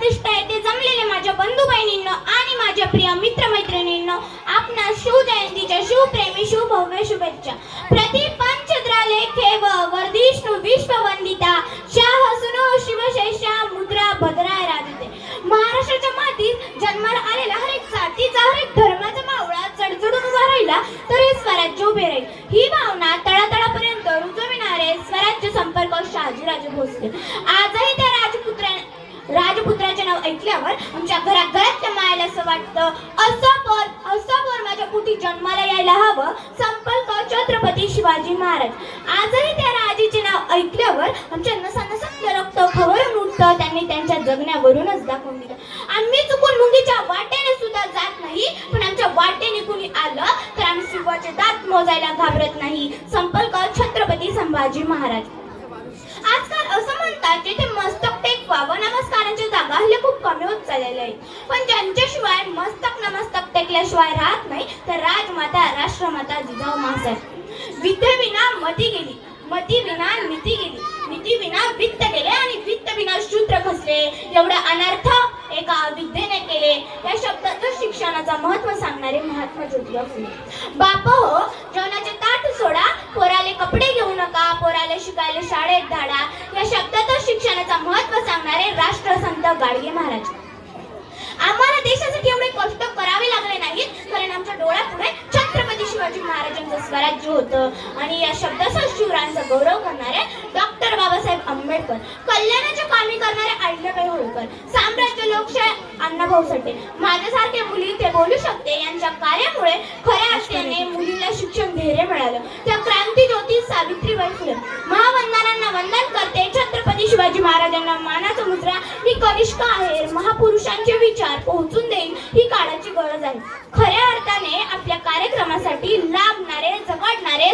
उपदिष्ट येथे जमलेले माझ्या बंधू बहिणींनो आणि माझ्या प्रिय मित्रमैत्रिणींनो, आपणा शिवजयंतीच्या शिवप्रेमी शिवभव्य शुभेच्छा. प्रति पंचद्रालेखे व वर्धिष्णु विश्ववंदिता शाह सुनो शिवशेषा मुद्रा भद्राय राजते. महाराष्ट्राच्या मातीत जन्माला आलेला हर एक जातीचा हर एक धर्माचा मावळा चढचढून उभा राहिला तर हे स्वराज्य उभे राहील. ही भावना तळातळापर्यंत रुजविणारे स्वराज्य संपर्क शहाजीराजे भोसले. आजही त्या राजपुत्राचे नाव ऐकल्यावर आमच्या घराघरातल्या मायाला असं वाटतं, असं पोर माझ्या पोटी जन्माला यायला हवं. संपर्क छत्रपती शिवाजी महाराज. आजही त्या राजाचे नाव ऐकल्यावर आमच्या नसानसातलं रक्त खवळून उठतं. त्यांनी त्यांच्या जगण्यावरूनच दाखवून दिलं. आम्ही चुकून मुंगीच्या वाटेने सुद्धा जात नाही, पण आमच्या वाटेने कुणी आलं तर आम्ही शिवाचे दात मोजायला घाबरत नाही. संपर्क छत्रपती संभाजी महाराज. आजकाल असं म्हणतात जिथे मस्तक टेकवावं, नमस्कारांच्या जागा हल्ली खूप कमी होत चाललेल्या आहेत. पण ज्यांच्याशिवाय मस्तक नमस्तक टेकल्याशिवाय राहत नाही तर राजमाता राष्ट्रमाता जिजाऊ मासाहेब. विद्येविना मती गेली, मती विना नीती गेली, नीती विना वित्त गेले आणि वित्त विना शूद्र खचले. एवढा अनर्थ एका विद्येने केले. या शब्दाचं शिक्षणाचं महत्त्व सांगणारे महात्मा ज्योतिबा फुले. बाप हो, जेवणाचे ताट सोडा, पोराले कपडे घेऊ नका, पोराले शिकायला शाळेत धाडा. या शब्दाचं शिक्षणाचं महत्त्व सांगणारे राष्ट्रसंत गाडगे महाराज. आम्हाला देशासाठी एवढे कष्ट करावे लागले नाहीत, कारण आमच्या डोळ्यापुढे छत्रपती शिवाजी महाराजांचं स्वराज्य होतं. आणि या शब्दाचा शिवरायांचा गौरव करणारे डॉक्टर बाबासाहेब आंबेडकर, कल्याणाच्या कामी करणारे अहिल्याबाई होळकर, साम्राज्य लोकशाही अण्णाभाऊ साठे. माझ्यासारखे मुली ते बोलू शकते यांच्या कार्यामुळे खऱ्या अर्थाने मुलीला शिक्षण धैर्य मिळालं. त्या क्रांती ज्योती सावित्रीबाई फुले. महावंदनांना वंदन करते छत्रपती शिवाजी महाराजांना मानाचा मुद्रा. मी कनिष्ठ आहे, महापुरुषांचे विचार पोहोचून देईन ही काळाची गरज आहे. खऱ्या अर्थाने आपल्या कार्यक्रमासाठी लाभणारे झगडणारे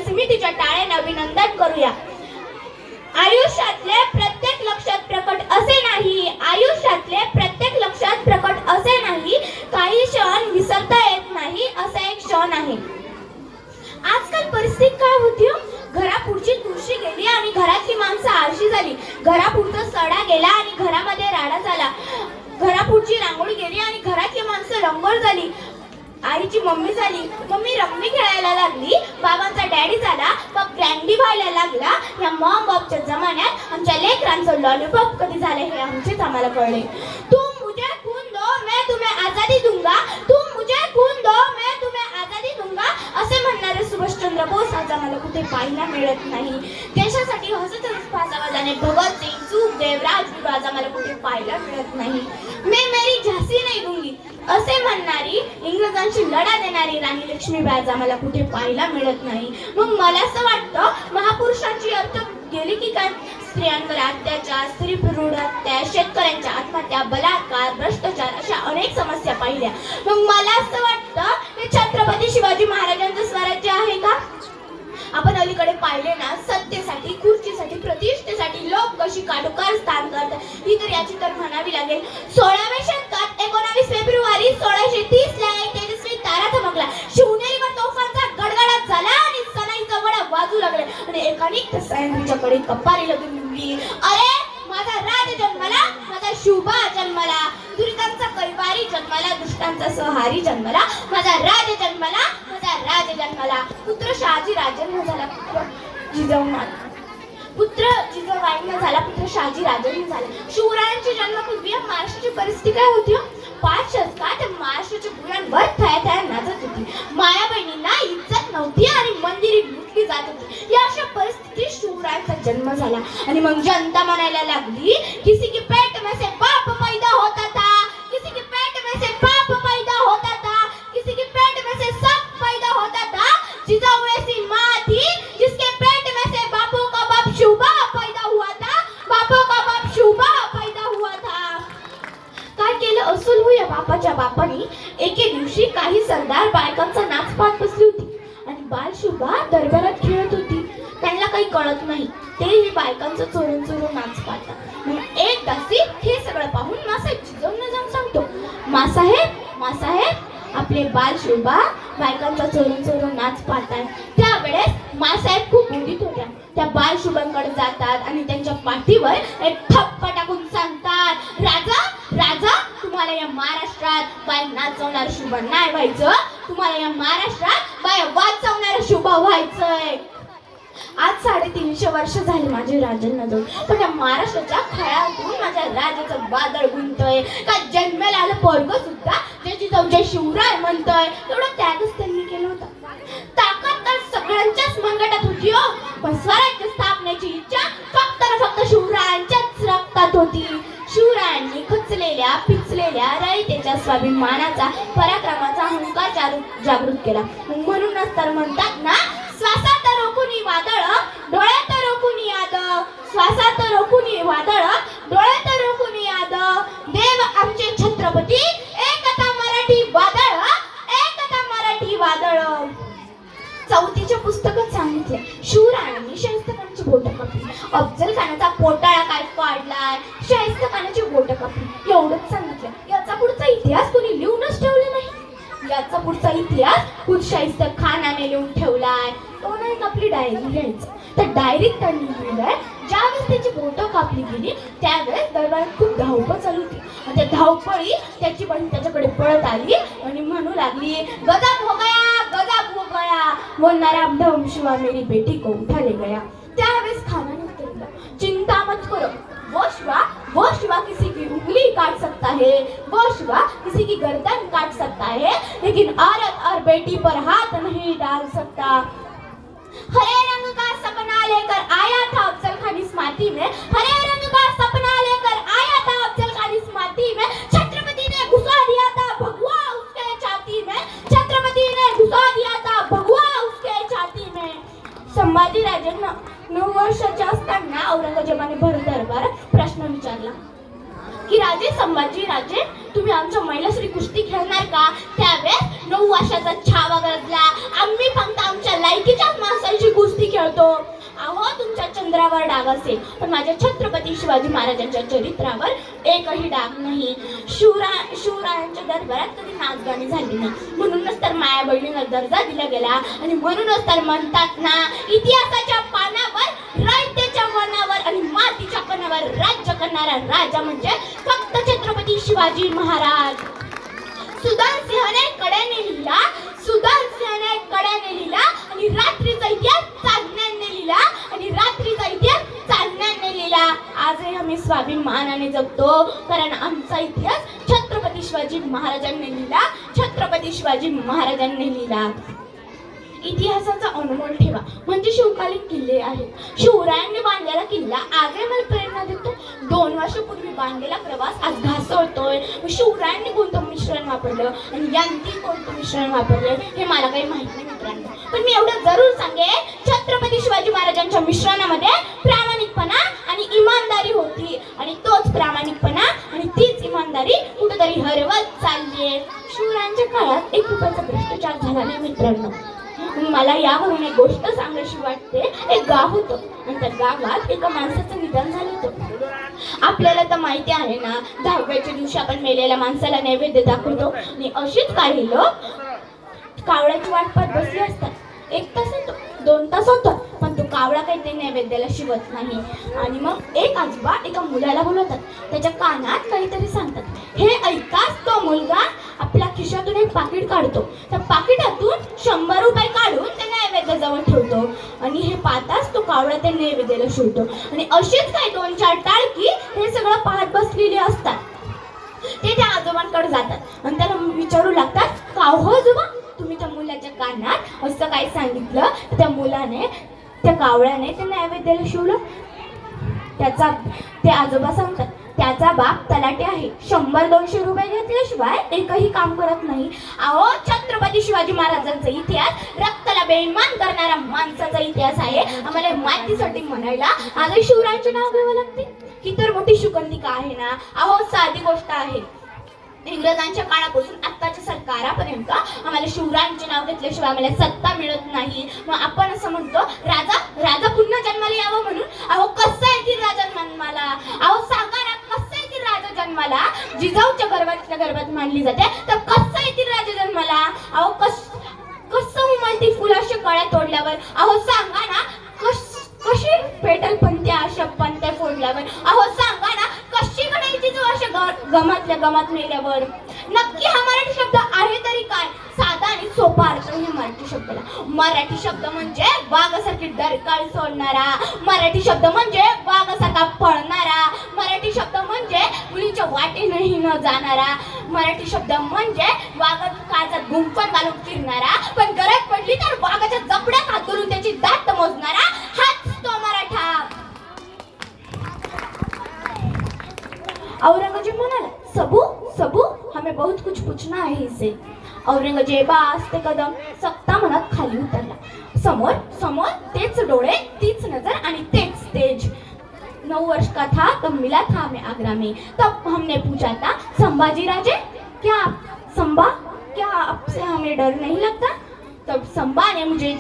समितीच्या टाळ्याने अभिनंदन करूया. आयुष्यातले प्रत्येक लक्षात प्रकट असे नाही, आयुष्यातले प्रत्येक लक्षात प्रकट असे नाही, काही क्षण विसरता येत नाही असा एक क्षण आहे. आजकाल परिस्थिती काय होती, घरापुढची तुळशी गेली आणि घरातली माणसं आळशी झाली. घरापुढचा सडा गेला आणि घरामध्ये राडा झाला. घरापुढची रांगोळी गेली आणि घरातली माणसं रंगोळ झाली. आईची मम्मी झाली, मम्मी रम्मी खेळायला लागली. बाबांचा डॅडी झाला, मग ग्रँडी व्हायला लागला. या मॉम बॉबच्या जमान्यात आमच्या लेकरांचं लॉलीपॉप कधी झालं हे आमचेच आम्हाला कळले. तुम मुझे खून दो मैं तुम्हें आजादी दूंगा, तुम मुझे खून दो मैं तुम्हें आजादी दूंगा असे म्हणणारे सुभाषचंद्र बोस आज आम्हाला कुठे पाहायला मिळत नाही. देशासाठी हसत फासावाजाने भगतसिंग, सुखदेव, राजगुरू आज आम्हाला कुठे पाहायला मिळत नाही. मैं मेरी झांसी नहीं दूंगी असे म्हणणारी, इंग्रजांशी लढा देणारी राणी लक्ष्मीबाई आज आम्हाला कुठे पाहायला मिळत नाही. मग मला असं वाटतं महापुरुषांची अर्थ गेली की काय? स्त्रियांवर अत्याचार, स्त्री भ्रूण हत्या, शेतकऱ्यांच्या आत्महत्या, बलात्कार, भ्रष्टाचार अशा अनेक समस्या पाहिल्या. मग मला असं वाटतं हे छत्रपती शिवाजी महाराजांचं स्वराज्य आहे का? आपण अलीकडे पाहिले ना, सत्तेसाठी, खुर्चीसाठी, प्रतिष्ठेसाठी लोक कशी काटोकार स्थान करतात ही तर याची तर म्हणावी लागेल. 16व्या शतकात 19 फेब्रुवारी 1630 ला एक तेजस्वी तारा चमकला. शिवनेरीवर तोफांचा गडगडाट झाला आणि सणाईचा वडा वाजू लागले आणि एकाने सैनिकांच्याकडे कपारी लागली. अरे माझा राज जन्मला, माझा शुभा जन्मला, दुरितांचा कैवारी जन्मला, दुष्टांचा संहारी जन्मला, माझा राज जन्मला, माझा राज जन्मला. पुत्र शहाजी राजेंना झाला, पुत्र जिजाबाईंना झाला, पुत्र शहाजी राजेंना झाला. शिवरायांची जन्मपूर्वी महाराष्ट्राची परिस्थिती काय होती? 5 शतकात महाराष्ट्राच्या भुयांवर थया नाचत होती. माया बहिणींना इज्जत नव्हती आणि मंदिरी लुटली जात होती. या अशा परिस्थितीत शिवरायांचा जन्म झाला आणि मग जनता म्हणायला लागली, किसी की पेट में से बाप पैदा होता था, किसी की पेट में से बाप पैदा होता था, किसी की पेट में से सब पैदा होता था. जिजाऊ ऐसी माँ थी जिसके पेट में से बापों का बाप शुभा पैदा हुआ था, बापों का बाप शुभा पैदा हुआ था. काय केलं असुल या बापाच्या बापानी? एके दिवशी काही सरदार बायकांचा नाच पाहत बसली होती आणि बालशुभा दरबारात खेळत होती. त्यांना काही कळत नाही, तेही बायकांचं चोरून चोरून नाच पाहतात. मग एक दासी हे सगळं पाहून मासाहेब जिजाऊंना जाऊन सांगतो, मासाहेब आपले बालशुभा बायकांचा चोरून चोरून नाच पाहतात. त्यावेळेस मासाहेब खूप उदित होत्या. त्या बालशुभांकडे जातात आणि त्यांच्या पाठीवर एक थप्पा टाकून सांगतात, राजा तुम्हाला या महाराष्ट्रात बाय नाचवणार शुभ नाही व्हायचं, तुम्हाला या महाराष्ट्रात बाय वाचवणार शुभ व्हायचंय. आज 350 वर्ष झाली माझे राजांना जाऊन, पण या महाराष्ट्राच्या खळातून माझ्या राजाचं बादळ गुंतय. का जन्माला आलं पोरग सुद्धा ज्याची जाऊच्या शिवराय म्हणतोय, तेवढा त्यागच त्यांनी केला होता. ताकद तर सगळ्यांच्याच मनगटात होती हो, पण स्वराज्य स्थापनेची इच्छा फक्त ना फक्त शिवरायांच्याच रक्तात होती. शिवरायांनी खचलेल्या पिचलेल्या रयतेच्या स्वाभिमानाचा पराक्रमाचा अहंकार जागृत केला. म्हणूनच तर म्हणतात ना, श्वासात रोखुनी वादळ डोळ्यात रोखुनी याद, श्वासात रोखुनी वादळ डोळ्यात रोखुनी याद. देव आमचे छत्रपती एकता मराठी वादळ, एकता मराठी वादळ. चौथीच्या पुस्तकात सांगितले शिवरायांनी शाहिस्तेखानाची बोटं कापली, अफजल खानाचा पोटाळा काय काढलाय, शाहिस्तेखानाची बोटं कापली, एवढंच सांगितलं. याचा पुढचा इतिहास कोणी लिहूनच ठेवला नाही. याचा पुढचा इतिहास खुद शाहिस्तेखानाने लिहून ठेवलाय. तो नाही आपली डायरी लिहायचं, तर डायरीत त्यांनी लिहिलंय, ज्यावेळेस त्याची बोटं कापली गेली त्यावेळेस दरबारात खूप धावपळ चालू होती. त्या धावपळी त्याची बहीण त्याच्याकडे पळत आली आणि म्हणू लागली, गजब हो गया, गजब हो गया, वो नराधम शिवा मेरी बेटी को उठा ले गया. त्यावेळेस खानाने उत्तर दिलं, चिंता मत करो, वो शिवा किसी की उंगली काट सकता है, वो शिवा किसी की गर्दन काट सकता है, लेकिन औरत और बेटी पर हाथ नहीं डाल सकता. हरे रंग का सपना लेकर आया था अफजल खान इस माटी में, हरे रंग का सपना लेकर आया था अफजल खान इस माटी में, छत्रपति ने घुसा दिया था भगवा उसके छाती में, छत्रपति ने घुसा दिया था भगवा उसके छाती में. संभाजी राजांना 9 वर्षाचे असताना औरंगजेबाने भर दरबारात प्रश्न विचारला की राजे संभाजी राजे, तुम्ही आमच्या महिलाश्री कुस्ती खेळणार का? त्यावेळेस 9 वर्षाचा छावा गरजला, आम्ही फक्त आमच्या लायकीच्याच माणसांची कुस्ती खेळतो. अहो तुमच्या चंद्रावर डाग असेल, पण माझ्या छत्रपती शिवाजी महाराजांच्या चरित्रावर एकही डाग नाही. शिवरायांच्या दरबारात कधी नाचगाणी झाली नाही, म्हणूनच तर माया बहिणीला दर्जा दिला गेला. आणि म्हणूनच तर म्हणतात ना, इतिहासाच्या पानावर रयतेच्या वनावर आणि मातीच्या कणावर राज्य करणारा राजा म्हणजे फक्त छत्रपती शिवाजी महाराज. सुदानसिंहने कड्याने लिहिला, सुदानसिंहने कड्याने लिहिला आणि रात्रीचा इतिहास चांदण्याने लिहिला, आणि रात्रीचा इतिहास चांदण्याने लिहिला. आजही आम्ही स्वाभिमानाने जगतो, कारण आमचा इतिहास छत्रपती शिवाजी महाराजांनी लिहिला, छत्रपती शिवाजी महाराजांनी लिहिला. इतिहासाचा अनुभव ठेवा म्हणजे शिवकालीन किल्ले आहेत. शिवरायांनी बांधलेला किल्ला आजही मला प्रेरणा देतो. 2 वर्षापूर्वी बांधलेला प्रवास आज घासळतोय. शिवरायांनी कोणतं मिश्रण वापरलं आणि यांनी कोणतं मिश्रण वापरलं हे मला काही माहित नाही मित्रांनो, पण मी एवढं जरूर सांगेन, छत्रपती शिवाजी महाराजांच्या मिश्रणामध्ये प्रामाणिकपणा आणि इमानदारी होती, आणि तोच प्रामाणिकपणा आणि तीच इमानदारी कुठेतरी हरवत चाललीये. शिवरायांच्या काळात 1 रुपयाचा भ्रष्टाचार झाला नाही मित्रांनो. मला यावरून एक गोष्ट सांगायची वाटते. एक गाव होतं आणि त्या गावात एका माणसाचं निधन झालं होतं. आपल्याला तर माहिती आहे ना, 10व्याच्या दिवशी आपण मेलेल्या माणसाला नैवेद्य दाखवतो, आणि अशीच काही लोक कावळ्याची वाट पाहत बसली असतात. 1 तास होतो, 2 तास होतो, पण तो कावळा काही ते नैवेद्याला शिवत नाही. आणि मग एक आजोबा एका मुलाला बोलवतात, त्याच्या कानात काहीतरी सांगतात. हे ऐकाच तो मुलगा आपल्या खिशातून एक पाकिट काढतो, त्या पाकिटातून 100 रुपये काढून त्या नैवेद्याजवळ ठेवतो, आणि हे पाहताच तो कावळा त्या नैवेद्याला शिवतो. आणि अशीच काही 2-4 टाळकी हे सगळं पाहत बसलेले असतात. ते त्या आजोबांकडे जातात आणि त्याला विचारू लागतात, का हो आजोबा, तुम्ही त्या मुलाच्या कानात असं काही सांगितलं? त्या मुलाने, त्या कावळ्याने त्या नैवेद्याला शिवलं. ते आजोबा सांगतात, त्याचा बाप तलाठी आहे, 100-200 रुपये घेतल्याशिवाय एकही काम करत नाही. अहो छत्रपती शिवाजी महाराजांचा इतिहास रक्ताला बेईमान करणारा माणसाचा इतिहास आहे. आम्हाला माहितीसाठी म्हणायला आजही शिवरायांचे नाव घ्यावं लागते. ही तर मोठी शुकंतिका आहे ना. अहो साधी गोष्ट आहे, इंग्रजांच्या काळापासून आत्ताच्या सरकारापर्यंत आम्हाला शिवरायांचे नाव घेतल्याशिवाय आम्हाला सत्ता मिळत नाही. मग आपण असं म्हणतो, राजा पुन्हा जन्माला यावं म्हणून. अहो कसं येतील राजा जन्माला? अहो सांगा ना, कसं येतील राजा जन्माला? जिजाऊच्या गर्भात मानली जाते, तर कसं येतील राजा जन्माला? अहो कसं उमलती फुलाशी कळ्या तोडल्यावर? अहो सांगा ना, कशी पेटल पंत्या अशा पंत्या फोडल्यावर? अहो सांगा ना, कशी घडायची जो अशा गमातल्या गमात मेल्यावर. नक्की हा मराठी शब्द आहे तरी काय? साधा आणि सोपा अर्थ आहे मराठी शब्दाला. मराठी शब्द म्हणजे वाघासारखी डरकाळी सोडणारा, मराठी शब्द म्हणजे वाघासारखा पळणारा, मराठी शब्द म्हणजे मुलींच्या वाटेनही न जाणारा, मराठी शब्द म्हणजे वाघात काळजात गुंफण घालून फिरणारा, पण गरज पडली तर वाघाच्या जबड्यात हात घालून त्याची दात मोजणारा, हाच तो मराठा. औरंगजेब म्हणाला, सबू सबू हमें बहुत कुछ पूछना है इसे. औरंगजेबा असते कदम सक्ता मनात खाली उतरला. समोर समोर तेच डोळे, तीच नजर आणि तेच तेज. 9 वर्ष का था तब मिला था हमें आगरा में. तब हमने पूछा था, संभाजी राजे क्या संभा क्या आपसे हमें डर नहीं लगता? तब संभा ने मुझे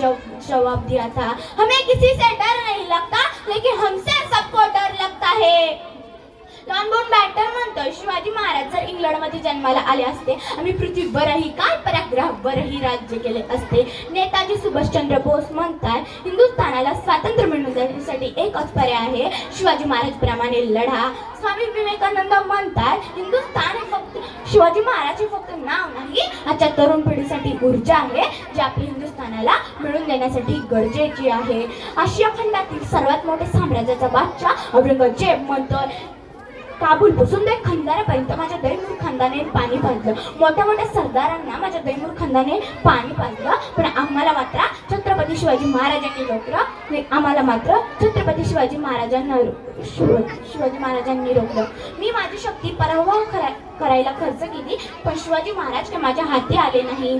जवाब दिया था, हमें किसी से डर नहीं लगता, लेकिन हमसे सबको डर लगता है. लॉनबोर्न बॅटर म्हणतोय, शिवाजी महाराज जर इंग्लंडमध्ये जन्माला आले असते, आम्ही पृथ्वीवरही काय पराग्रहावरही राज्य केले असते. नेताजी सुभाषचंद्र बोस म्हणतात, हिंदुस्थानाला स्वातंत्र्य मिळवून देण्यासाठी एकच पर्याय आहे, शिवाजी महाराज प्रमाणे लढा. स्वामी विवेकानंद म्हणतात, हिंदुस्थान हे फक्त शिवाजी महाराज हे फक्त नाव नाही, आजच्या तरुण पिढीसाठी ऊर्जा आहे, जी आपली हिंदुस्थानाला मिळवून देण्यासाठी गरजेची आहे. आशिया खंडातील सर्वात मोठे साम्राज्याचा बादशाह औरंगजेब म्हणतोय, काबूल पासून ते खंदारापर्यंत माझ्या दैमूर खानदाने पाणी पाजलं. मोठ्या मोठ्या सरदारांना माझ्या दैमूर खानदाने पाणी पाजलं, पण आम्हाला मात्र छत्रपती शिवाजी महाराजांनी रोखलं. आम्हाला मात्र छत्रपती शिवाजी महाराजांनी रोखलं. मी माझी शक्ती पराभव करायला खर्च केली, पण शिवाजी महाराज के माझ्या हाती आले नाही.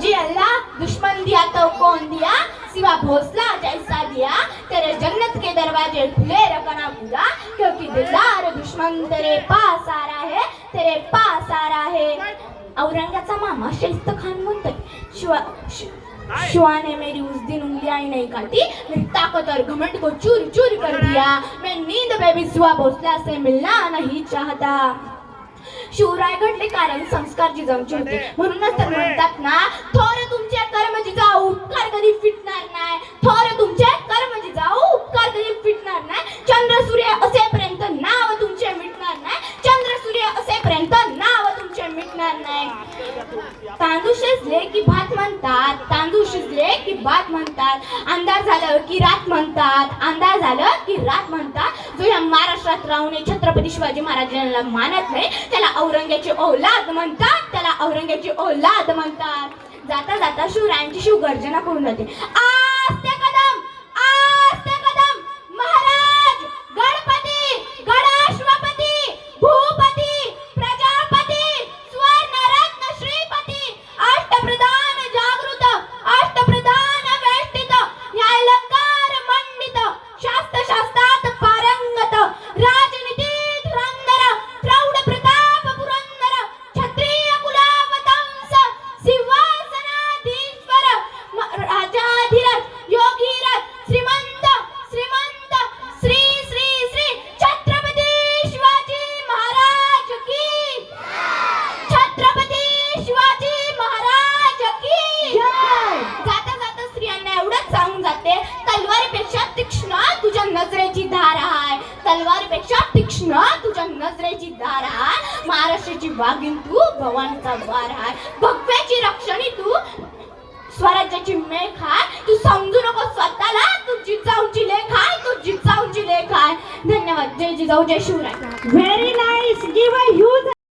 जी अल्लाह दुश्मन दिया तो कौन दिया, सिवा भोसला जैसा दिया, तेरे जन्नत के दरवाजे खुले रखना खुदा, क्योंकि दिलदार दुश्मन तेरे पास आ रहा है, तेरे पास आ रहा है. औरंगाचा मामा शाहिस्त खान म्हणतोय, शिवा ने मेरी उस दिन उंगलियां ही नहीं काटी, मेरी ताकत और घमंड को चूर चूर कर दिया. मैं नींद में भी सिवा भोसला से मिलना नहीं चाहता. शिवराय घडले कारण संस्कार जिजाऊचे होते, म्हणूनच तर म्हणतात ना, थोर तुमचे कर्म जिजाऊ उपकार कधी फिटणार नाही, थोर तुमचे कर्म जिजाऊ उपकार कधी फिटणार नाही. चंद्र सूर्य असेपर्यंत नाव तुमचे मिटणार नाही, चंद्र सूर्य असेपर्यंत नाव तुमचे मिटणार नाही. तांदूळ शिजले की भात म्हणतात, तांदूळ शिजले की भात म्हणतात, अंधार झालं की रात म्हणतात, अंधार झालं की रात म्हणतात. जो या महाराष्ट्रात राहून छत्रपती शिवाजी महाराजांना मानत नाही, त्याला औरंग्याची औलाद म्हणतात, त्याला औरंग्याची औलाद म्हणतात. जाता जाता शिवरायांची शिवगर्जना करून जाते, आस्ते कदम आस्ते कदम, महाराज गणपती गणाश्वपती भूपती प्रजापती स्वर्णरत्न श्रीपती अष्टप्रधान जागृत अष्टप्रधान वेष्टित न्यायालंकार मंडित शास्त्र शास्त्रात पारंगत राजनीती धुरंधर प्रौढ प्रताप पुरंदर क्षत्रिय कुलावतंस सिंहासनाधीश्वर राजाधिराज योगीराज श्रीमंत श्रीमंत श्री श्री श्री छत्रपती शिवाजी महाराज की, छत्रपती शिवाजी महाराज की जय. जाता जाता स्त्रियांना एवढंच सांगून जाते, तलवारीपेक्षा तीक्ष्ण तुझ्या नजरेची धार आहे, तलवारीपेक्षा तीक्ष्ण तुझ्या नजरेची धार आहे. महाराष्ट्राची वाघीण तू, भवानीचा वार आहे, भगव्याची रक्षणी तू, स्वराज्याची मेख आहे. तू समजू नको स्वतःला, तू जिजाऊची लेख आहे, तू जिजाऊची लेख आहे. धन्यवाद. जय जिजाऊ जय शिवराय. व्हेरी